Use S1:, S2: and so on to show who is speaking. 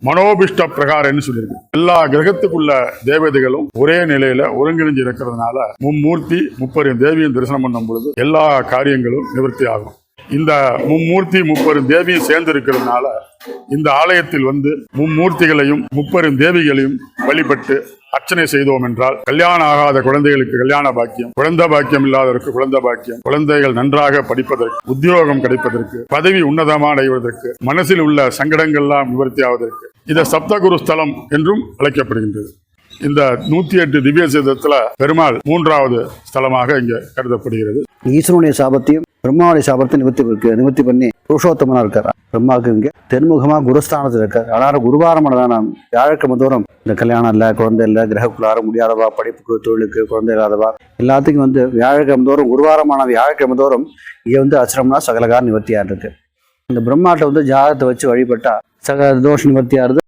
S1: மனோபிஷ்ட பிரகாரம்னு சொல்லியிருக்கு. எல்லா கிரகத்துக்குள்ள தேவதைகளும் ஒரே நிலையில ஒருங்கிணைஞ்சு இருக்கிறதுனால மும்மூர்த்தி முப்பெரும் தேவியும் தரிசனம் பண்ணும் பொழுது எல்லா காரியங்களும் நிவர்த்தி ஆகும். இந்த மும்மூர்த்தி முப்பெரும் தேவியும் சேர்ந்து இருக்கிறதுனால இந்த ஆலயத்தில் வந்து மும்மூர்த்திகளையும் முப்பெரும் தேவிகளையும் வழிபட்டு அர்ச்சனை செய்தோம் என்றால் கல்யாணம் ஆகாத குழந்தைகளுக்கு கல்யாண பாக்கியம், குழந்தை பாக்கியம் இல்லாதவருக்கு குழந்தை பாக்கியம், குழந்தைகள் நன்றாக படிப்பதற்கு, உத்தியோகம் கிடைப்பதற்கு, பதவி உன்னதமாக அடைவதற்கு, மனசில் உள்ள சங்கடங்கள்லாம் நிவர்த்தி ஆவதற்கு இதை சப்தகுரு ஸ்தலம் என்றும் அழைக்கப்படுகின்றது. இந்த 108 திவ்ய சேதத்துல பெருமாள் 3வது ஸ்தலமாக இங்க கருதப்படுகிறது.
S2: ஈஸ்வரனுடைய சாபத்தையும் பிரம்மாவுடைய சாபத்தை நிவர்த்தி பண்ணி புருஷோத்தமனா இருக்கார். பிரம்மாவுக்கு இங்க தென்முகமா குருஸ்தானத்தில் இருக்கார். ஆனால் குருவாரமானதான வியாழக்கிழமை தோறும் இந்த கல்யாணம் இல்லை, குழந்தை இல்லை, கிரகக்குள்ளார முடியாதவா, படிப்புக்கு தொழிலுக்கு குழந்தை இல்லாதவா எல்லாத்துக்கும் வந்து வியாழக்கிழமை தோறும் குருவாரமான வியாழக்கிழமை தோறும் இங்கே வந்து அச்சிரம்னா சகலகார நிவர்த்தியா இருக்கு. இந்த பிரம்மாட்ட வந்து ஜாதகத்தை வச்சு வழிபட்டா சகல தோஷ நிவர்த்தியா இருக்கு.